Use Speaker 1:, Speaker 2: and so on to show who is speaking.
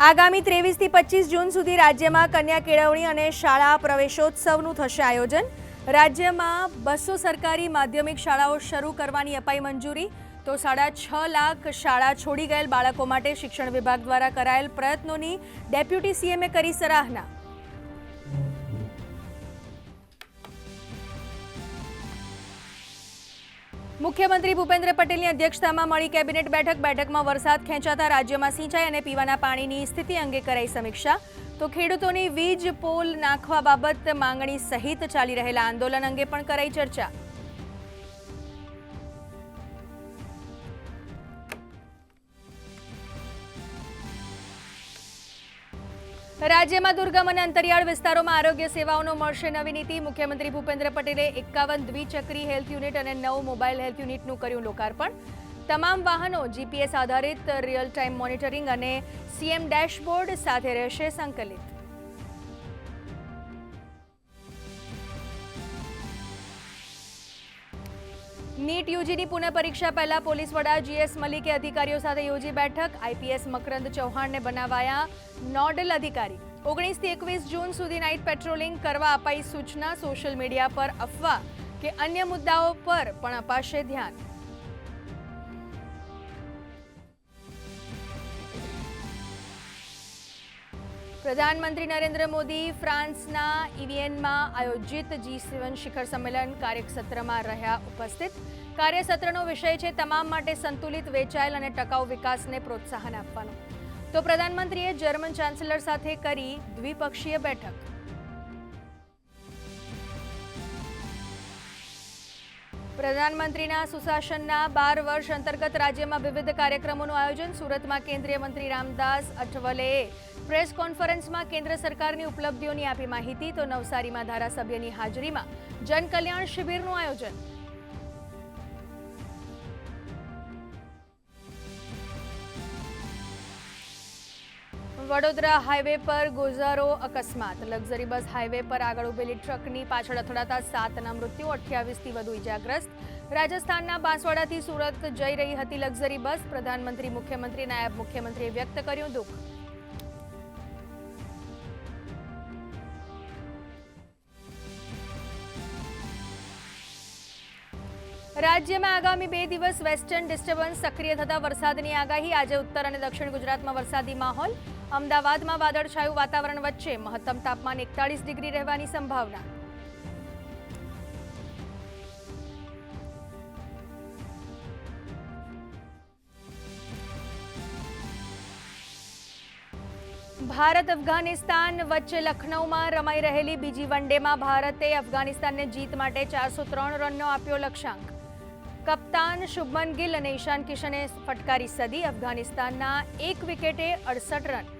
Speaker 1: આગામી 23 થી 25 જૂન સુધી રાજ્યમાં કન્યા કેળવણી અને શાળા પ્રવેશોત્સવનું થશે આયોજન। રાજ્યમાં 200 સરકારી માધ્યમિક શાળાઓ શરૂ કરવાની અપાઈ મંજૂરી। તો 6.5 લાખ શાળા છોડી ગયેલ બાળકો માટે શિક્ષણ વિભાગ દ્વારા કરાયેલ પ્રયત્નોની ડેપ્યુટી સીએમએ કરી સરાહના। મુખ્યમંત્રી ભૂપેન્દ્ર પટેલની અધ્યક્ષતામાં મળી કેબિનેટ બેઠકમાં વરસાદ ખેંચાતા રાજ્યમાં સિંચાઈ અને પીવાના પાણીની સ્થિતિ અંગે કરાઈ સમીક્ષા। તો ખેડૂતોની વીજ પોલ નાખવા બાબત માંગણી સહિત ચાલી રહેલા આંદોલન અંગે પણ કરાઈ ચર્ચા। રાજ્યમાં દુર્ગમ અને અંતરિયાળ વિસ્તારોમાં આરોગ્ય સેવાઓનો મળશે નવી નીતિ। મુખ્યમંત્રી ભૂપેન્દ્ર પટેલે 51 દ્વિચક્રી હેલ્થ યુનિટ અને 9 મોબાઈલ હેલ્થ યુનિટનું કર્યું લોકાર્પણ। તમામ વાહનો જીપીએસ આધારિત રિયલ ટાઈમ મોનિટરિંગ અને સીએમ ડેશબોર્ડ સાથે રહેશે સંકલિત। નીટ યુજીની પુનઃ પરીક્ષા પહેલા પોલીસ વડા જીએસ મલિકે અધિકારીઓ સાથે યોજી બેઠક। આઈપીએસ મકરંદ ચૌહાણને બનાવાયા નોડલ અધિકારી। 19 થી 21 જૂન સુધી નાઇટ પેટ્રોલિંગ કરવા અપાઈ સૂચના। સોશિયલ મીડિયા પર અફવા કે અન્ય મુદ્દાઓ પર પણ અપાશે ધ્યાન। પ્રધાનમંત્રી નરેન્દ્ર મોદી ફ્રાન્સના ઇવિયનમાં આયોજિત G7 શિખર સંમેલન કાર્યસત્રમાં રહ્યા ઉપસ્થિત। કાર્યસત્રનો વિષય છે તમામ માટે સંતુલિત, વેચાયેલ અને ટકાઉ વિકાસને પ્રોત્સાહન આપવાનો। તો પ્રધાનમંત્રીએ જર્મન ચાન્સેલર સાથે કરી દ્વિપક્ષીય બેઠક। પ્રધાનમંત્રીના સુશાસનના 12 વર્ષ અંતર્ગત રાજ્યમાં વિવિધ કાર્યક્રમોનું આયોજન। સુરતમાં કેન્દ્રીય મંત્રી રામદાસ અઠવલેએ પ્રેસ કોન્ફરન્સમાં કેન્દ્ર સરકારની ઉપલબ્ધિઓની આપી માહિતી। તો નવસારીમાં ધારાસભ્યની હાજરીમાં જનકલ્યાણ શિબિરનું આયોજન। વડોદરા હાઈવે પર ગોઝારો અકસ્માત। લક્ઝરી બસ હાઈવે પર આગળ ઉભેલી ટ્રકની પાછળ અથડાતા 7ના મૃત્યુ, 28થી વધુ ઇજાગ્રસ્ત। રાજસ્થાનના બાંસવાડાથી સુરત જઈ રહી હતી લક્ઝરી બસ। પ્રધાનમંત્રી, મુખ્યમંત્રી, નાયબ મુખ્યમંત્રીએ વ્યક્ત કર્યું દુઃખ। રાજ્યમાં આગામી 2 દિવસ વેસ્ટર્ન ડિસ્ટર્બન્સ સક્રિય થતા વરસાદની આગાહી। આજે ઉત્તર અને દક્ષિણ ગુજરાતમાં વરસાદી માહોલ। અમદાવાદમાં વાદળછાયું વાતાવરણ વચ્ચે મહત્તમ તાપમાન 41 ડિગ્રી રહેવાની સંભાવના। ભારત અફઘાનિસ્તાન વચ્ચે લખનૌમાં રમાઈ રહેલી બીજી વનડેમાં ભારતે અફઘાનિસ્તાનને જીત માટે 403 રનનો આપ્યો લક્ષ્યાંક। કપ્તાન શુભમન ગિલ અને ઈશાન કિશને ફટકારી સદી। અફઘાનિસ્તાનના 1 વિકેટે 68 રન।